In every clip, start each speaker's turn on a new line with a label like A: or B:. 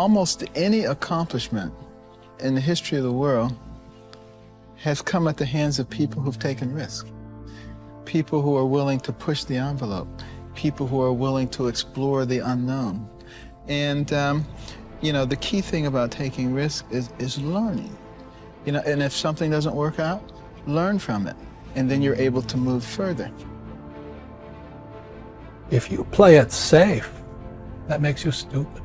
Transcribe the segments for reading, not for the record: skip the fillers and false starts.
A: almost any accomplishment in the history of the world has come at the hands of people who've taken risks. People who are willing to push the envelope. People who are willing to explore the unknown. And, you know, the key thing about taking risks is learning. You know, and if something doesn't work out, learn from it. And then you're able to move further.
B: If you play it safe, that makes you stupid.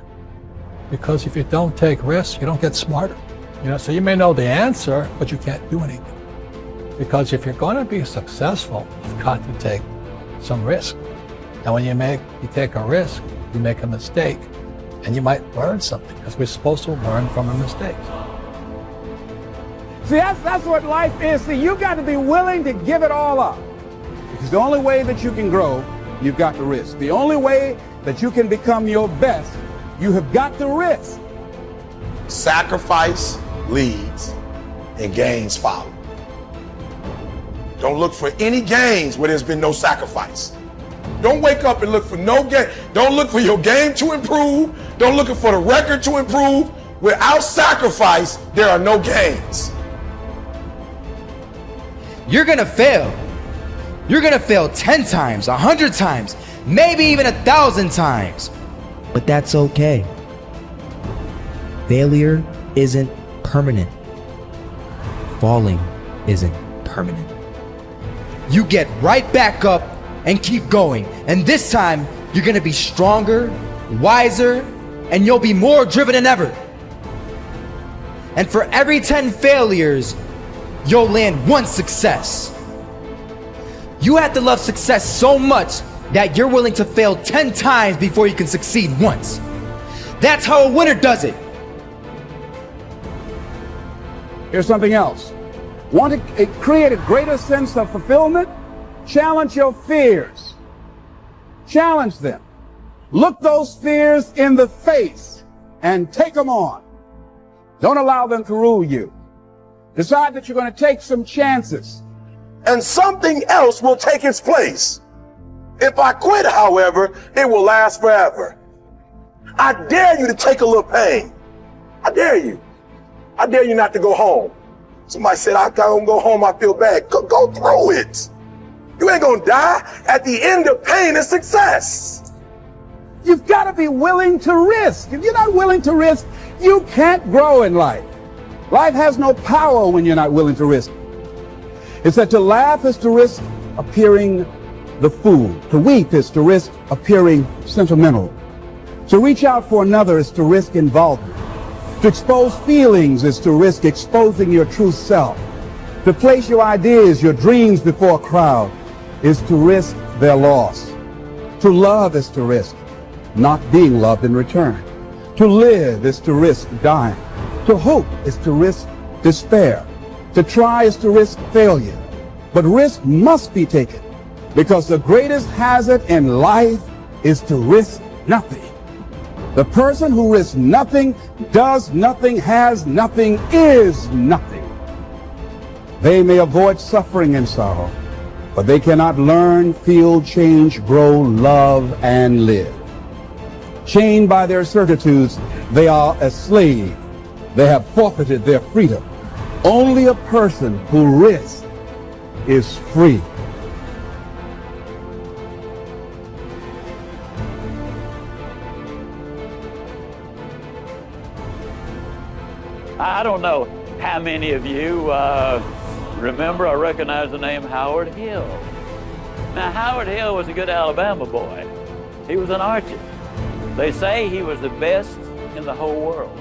B: Because if you don't take risks, you don't get smarter. You know, so you may know the answer, but you can't do anything. Because if you're going to be successful, you've got to take some risk. And when you take a risk, you make a mistake, and you might learn something, because we're supposed to learn from a mistake.
C: See, that's what life is. See, you've got to be willing to give it all up. Because the only way that you can grow, you've got to risk. The only way that you can become your best, you have got to risk.
D: Sacrifice leads and gains follow. Don't look for any gains where there's been no sacrifice. Don't wake up and look for no game. Don't look for your game to improve. Don't look for the record to improve. Without sacrifice, there are no gains.
E: You're gonna fail. You're gonna fail 10 times, 100 times, maybe even 1,000 times. But that's okay. Failure isn't permanent. Falling isn't permanent. You get right back up and keep going. And this time, you're gonna be stronger, wiser, and you'll be more driven than ever. And for every 10 failures, you'll land one success. You have to love success so much that you're willing to fail 10 times before you can succeed once. That's how a winner does it.
C: Here's something else. Want to create a greater sense of fulfillment? Challenge your fears. Challenge them. Look those fears in the face and take them on. Don't allow them to rule you. Decide that you're going to take some chances.
D: And something else will take its place. If I quit, however, it will last forever. I dare you to take a little pain. I dare you. I dare you not to go home. Somebody said, I don't go home, I feel bad. Go through it. You ain't gonna die. At the end of pain is success.
C: You've got to be willing to risk. If you're not willing to risk, you can't grow in life. Life has no power when you're not willing to risk. It's that to laugh is to risk appearing the fool. To weep is to risk appearing sentimental. To reach out for another is to risk involvement. To expose feelings is to risk exposing your true self. To place your ideas, your dreams before a crowd is to risk their loss. To love is to risk not being loved in return. To live is to risk dying. To hope is to risk despair. To try is to risk failure. But risk must be taken, because the greatest hazard in life is to risk nothing. The person who risks nothing, does nothing, has nothing, is nothing. They may avoid suffering and sorrow, but they cannot learn, feel, change, grow, love, and live. Chained by their certitudes, they are a slave. They have forfeited their freedom. Only a person who risks is free.
F: I don't know how many of you remember or recognize the name Howard Hill. Now, Howard Hill was a good Alabama boy. He was an archer. They say he was the best in the whole world.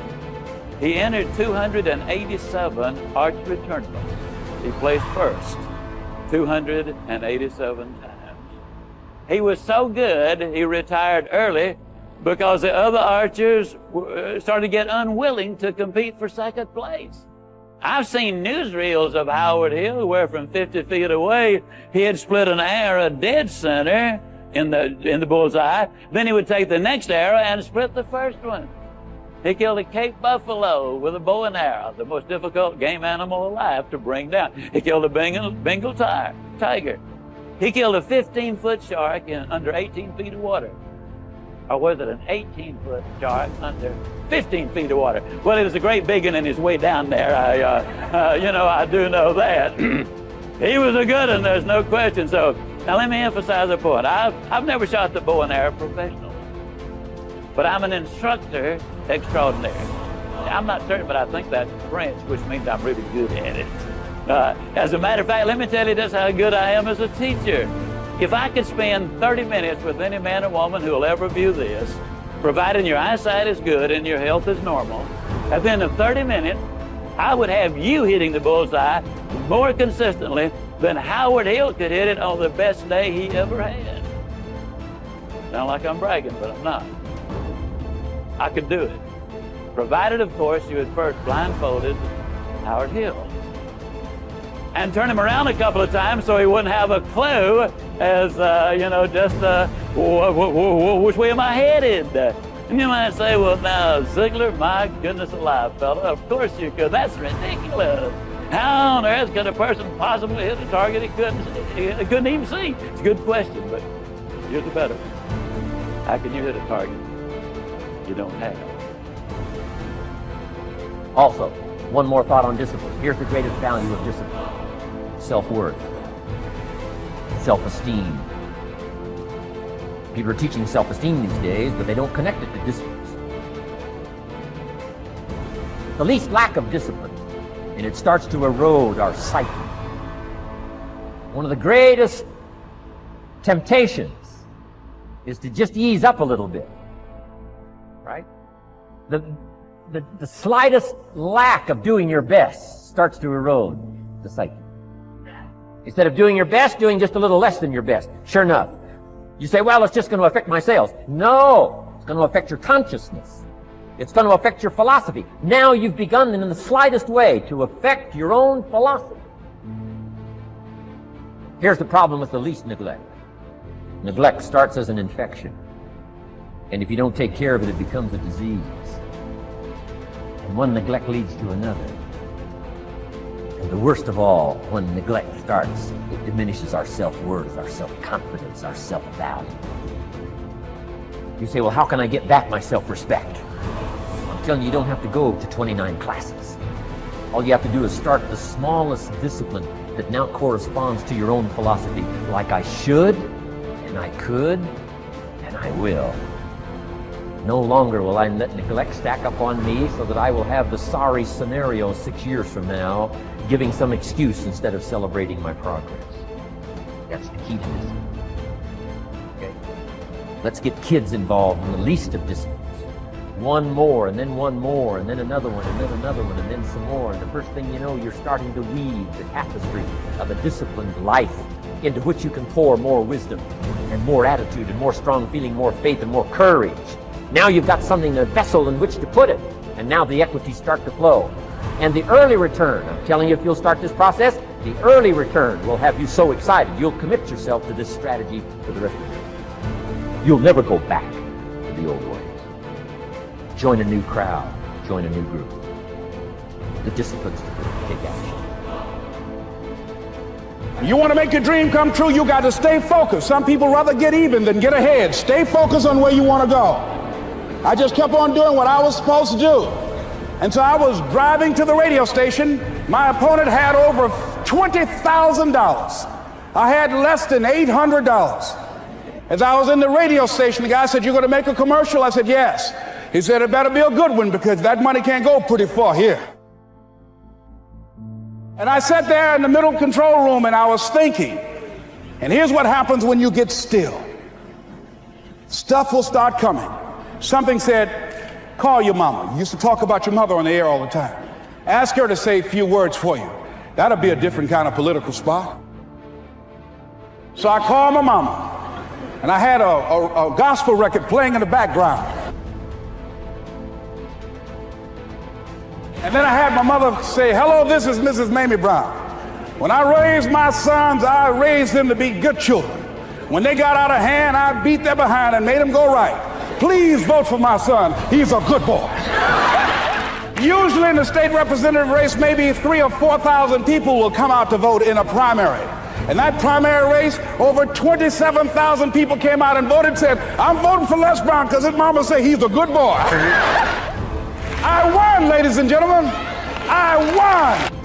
F: He entered 287 archery tournaments. He placed first 287 times. He was so good, he retired early because the other archers started to get unwilling to compete for second place. I've seen newsreels of Howard Hill where from 50 feet away, he had split an arrow dead center in the bullseye. Then he would take the next arrow and split the first one. He killed a Cape buffalo with a bow and arrow, the most difficult game animal alive to bring down. He killed a Bengal tiger. He killed a 15-foot shark in under 18 feet of water. or was it an 18-foot shark under 15 feet of water? Well, it was a great big one in his way down there. I do know that. He was a good one, there's no question. So now let me emphasize a point. I've never shot the bow and arrow professionally, but I'm an instructor extraordinaire. I'm not certain, but I think that's French, which means I'm really good at it. As a matter of fact, let me tell you just how good I am as a teacher. If I could spend 30 minutes with any man or woman who will ever view this, providing your eyesight is good and your health is normal, at the end of 30 minutes, I would have you hitting the bullseye more consistently than Howard Hill could hit it on the best day he ever had. Sound like I'm bragging, but I'm not. I could do it. Provided, of course, you had first blindfolded Howard Hill and turn him around a couple of times so he wouldn't have a clue as, which way am I headed? And you might say, well, now, Ziglar, my goodness alive, fella, of course you could. That's ridiculous. How on earth could a person possibly hit a target he couldn't even see? It's a good question, but here's the better one. How can you hit a target you don't have?
G: Also, one more thought on discipline. Here's the greatest value of discipline. Self-worth. Self-esteem. People are teaching self-esteem these days, but they don't connect it to discipline. The least lack of discipline, and it starts to erode our psyche. One of the greatest temptations is to just ease up a little bit, right? The slightest lack of doing your best starts to erode the psyche. Instead of doing your best, doing just a little less than your best. Sure enough, you say, well, it's just going to affect my sales. No, it's going to affect your consciousness. It's going to affect your philosophy. Now you've begun in the slightest way to affect your own philosophy. Here's the problem with the least neglect. Neglect starts as an infection. And if you don't take care of it, it becomes a disease. And one neglect leads to another. And the worst of all, when neglect starts, it diminishes our self-worth, our self-confidence, our self-value. You say, well, how can I get back my self-respect? I'm telling you, you don't have to go to 29 classes. All you have to do is start the smallest discipline that now corresponds to your own philosophy, like I should, and I could, and I will. No longer will I let neglect stack up on me so that I will have the sorry scenario 6 years from now, giving some excuse instead of celebrating my progress. That's the key to this. Okay? Let's get kids involved in the least of disciplines. One more, and then one more, and then another one, and then another one, and then some more. And the first thing you know, you're starting to weave the tapestry of a disciplined life into which you can pour more wisdom and more attitude and more strong feeling, more faith and more courage. Now you've got something, a vessel in which to put it. And now the equities start to flow. And the early return, I'm telling you, if you'll start this process, the early return will have you so excited, you'll commit yourself to this strategy for the rest of your life. You'll never go back to the old ways. Join a new crowd, join a new group. The disciplines to take action.
C: You want to make your dream come true, you got to stay focused. Some people rather get even than get ahead. Stay focused on where you want to go. I just kept on doing what I was supposed to do. And so I was driving to the radio station. My opponent had over $20,000. I had less than $800. As I was in the radio station, the guy said, "You're going to make a commercial?" I said, "Yes." He said, "It better be a good one because that money can't go pretty far here." And I sat there in the middle control room and I was thinking, and here's what happens when you get still. Stuff will start coming. Something said, "Call your mama." You used to talk about your mother on the air all the time. Ask her to say a few words for you. That'll be a different kind of political spot. So I called my mama, and I had a gospel record playing in the background. And then I had my mother say, "Hello, this is Mrs. Mamie Brown. When I raised my sons, I raised them to be good children. When they got out of hand, I beat their behind and made them go right. Please vote for my son. He's a good boy." Usually in the state representative race, maybe 3,000 or 4,000 people will come out to vote in a primary. In that primary race, over 27,000 people came out and voted and said, I'm voting for Les Brown because his mama said he's a good boy. I won, ladies and gentlemen. I won.